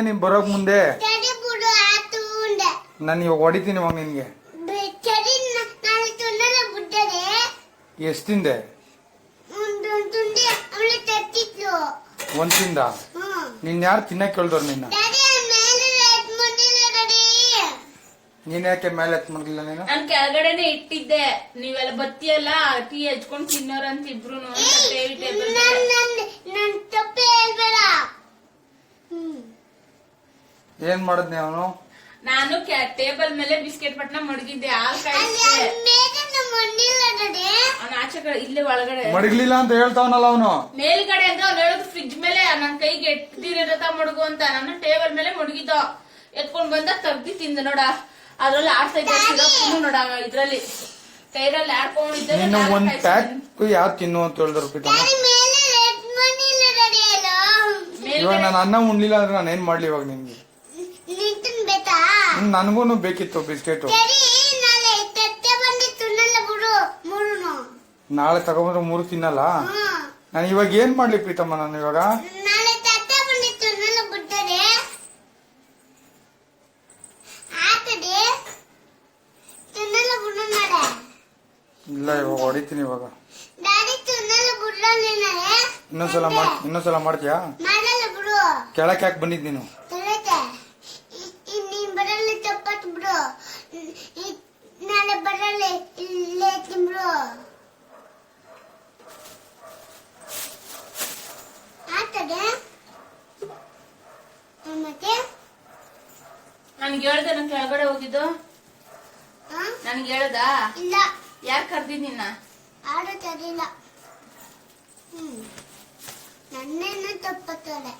ನೀನ್ ಬರೋಕ್ ಮುಂದೆ ತಡಿ ಬಿಡು ಆತು ಉಂಡೆ ನಾನು ಇವಾಗ ಹೊಡಿತೀನಿ ಇವಾಗ ನಿನ್ಗೆ. ತಡಿ ನಾನು ತುಂಡಲ ಬಿಟ್ಟರೆ ಎಷ್ಟ್ ತಿಂದೆ? ಒಂದು ತುಂಡಿ ಅವಳು ತಟ್ಟಿದ್ಲು. ಒಂದ್ ತಿಂದ? ನಿನ್ ಯಾರು ತಿನ್ನಕ್ ಕೇಳ್ದವ್ರು ನಿನ್ನ? ಡ್ಯಾಡಿ ಮೇಲೆ ರೇಟ್ ಮಾಡಿಲ್ಲ ಡ್ಯಾಡಿ. ನೀನ್ ಯಾಕೆ ಮೇಲೆ ಎತ್ ಮಾಡ್ಲಿಲ್ಲ ನೀನು? ನಾನ್ ಕೆಳಗಡೆನೆ ಇಟ್ಟಿದ್ದೆ, ನೀವೆಲ್ಲ ಬತ್ತಿಯಲ್ಲ ಟೀ ಹಚ್ಕೊಂಡ್ ತಿನ್ನೋರಂತ ಇಬ್ರು ನನ್ ತಪ್ಪೆ ಹೇಳ್ಬೇಡ. ಏನ್ ಮಾಡದ್ನಿ ಅವನು? ನಾನು ಟೇಬಲ್ ಮೇಲೆ ಬಿಸ್ಕೆಟ್ ಪಟ್ನ ಮಡಗಿದ್ದೆ, ಹಾಲ್ ಅಲ್ಲಿ ಕಾಯಿಸ್ದೆ. ಮೇಲೆ ನಮ್ಮ ಮಣ್ಣಿಲ್ಲ ಡ್ಯಾಡಿ. ಅವ್ನ ಆಚೆ ಕಡೆ ಇಲ್ಲೇ ಒಳಗಡೆ ಮಡಗ್ಲಿಲ್ಲ ಅಂತ ಹೇಳ್ತಾವನಲ್ಲ ಅವನು. ಮೇಲ್ಗಡೆ ಅಂತ ಅವ್ನು ಹೇಳೋದು ಫ್ರಿಜ್ ಮೇಲೆ ನನ್ ಕೈಗೆ ಎಟ್ಟಿರತ ಮಡಗು ಅಂತ. ನಾನು ಟೇಬಲ್ ಮೇಲೆ ಮಡಗಿದ್ದ, ಎತ್ಕೊಂಡ್ ಬಂದ ತಗ್ದಿ ತಿಂದ ನೋಡ. ಅದ್ರಲ್ಲಿ ಆಡ್ತಾ ಇದ್ದ ನೋಡ, ಇದ್ರಲ್ಲಿ ಕೈರಲ್ಲಿ ಆಡ್ಕೊಂಡಿದ್ದ. ನೀನು ಒಂದ್ ಪ್ಯಾಕ್ ಯಾರು ತಿನ್ನು ಅಂತ ಹೇಳಿದ್ರು ಪ್ರೀತಮ್ಮ. ಡ್ಯಾಡಿ ಮೇಲೆ ರೇಟ್ ಮಾಡಿಲ್ಲ ಡ್ಯಾಡಿ ಅಲ್ಲ. ಇವಾಗ ನಾನು ಅನ್ನ ಉಣ್ಲಿಲ್ಲ ಅಂದ್ರೆ ನಾನು ಏನ್ ಮಾಡ್ಲಿ ಇವಾಗ ನಿನ್ಗೆ? ನೀನ್ ತಿನ್ಬೇಕಾ? ನನ್ಗೂನು ಬೇಕಿತ್ತು ಬಿಸ್ಕೆಟ್. ಡ್ಯಾಡಿ ನಾಳೆ ತಟ್ಟೆ ಬಂದು ತಿನ್ನಲ್ಲ ಬಿಡು ಮೂರುನು. ನಾಳೆ ತಗೊಂಡ್ರೆ 3 ತಿನ್ನಲ್ಲ. ನಾನು ಇವಾಗ ಏನ್ ಮಾಡ್ಲಿ ಪ್ರೀತಮ್ಮ? ನಾನು ಇವಾಗ ನಾಳೆ ತಟ್ಟೆ ಬಂದು ತಿನ್ನಲ್ಲ ಬಿಟ್ಟರೆ ಆತದೆ ತಿನ್ನಲ್ಲ ಬಿಡು ನಾಳೆ. ಇಲ್ಲ ಇವಾಗ ಹೊಡಿತೀನಿ ಇವಾಗ. ಡ್ಯಾಡಿ ತಿನ್ನಲ್ಲ ಬಿಡು ನಾಳೆ. ಇನ್ನೊಂದ್ಸಲ ಮಾಡ್ತೀಯಾ? ಮಾಡಲ್ಲ ಬಿಡು. ಕೆಳಕ್ ಯಾಕೆ ಬಂದಿದ್ ನೀನು? ತಲೆತೆ ನೀನ್ ಬರಲ್ಲ ಚಪ್ಪತ್ ಬಿಡು. ನಾಳೆ ಬರಲ್ಲ ಇಲ್ಲೇ ತಿಂಬ್ರು ಆಗ್ತದೆ. ಮತ್ತೆ ನನ್ಗೆ ಹೇಳ್ದೆ ನನ್ ಕೆಳಗಡೆ ಹೋಗಿದ್ದು? ಆ? ನನ್ಗೆ ಹೇಳ್ದ? ಇಲ್ಲ ಯಾರ್ ಕರ್ದಿದ್ ನಿನ್ನ? ಆಡ ತರಿಲ್ಲ. ನನ್ನೇನು ತಪ್ಪತ್ತಲೆ.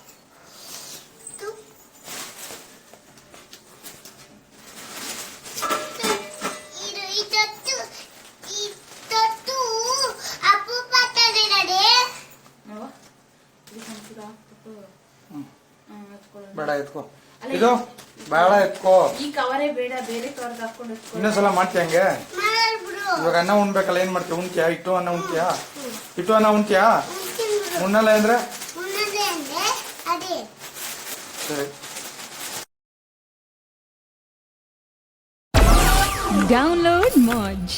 ಇತ್ತು ಅಪೂಪ ತಡಿರಡೆ. ಬೇಡ ಎತ್ಕೋ. ಇದು ಬೇಡ ಎತ್ಕೋ. ಈ ಕವರೇ ಬೇಡ, ಬೇರೆ ಕವರ್ ಹಾಕೊಂಡು ಇನ್ನೊಂದ್ಸಲ ಮಾಡ್ತೀಯ ಹಂಗೆ? ಮಾಡಲ್ ಬಿಡು. ಇವಾಗ ಅನ್ನ ಉಣ್ಬೇಕಲ್ಲ, ಏನ್ ಮಾಡ್ತೀಯ? ಉಣ್ತೀಯಾ? ಇಟ್ಟು ಅನ್ನ ಉಣ್ತೀಯಾ? ಇಟ್ಟು ಅನ್ನ ಉಣ್ತೀಯಾ? ಉಣ್ಣಲ್ಲ ಅಂದ್ರೆ ಉಣ್ಣದೆ ಅಂದ್ರೆ ಅದೇ. ಸರಿ. Download Moj.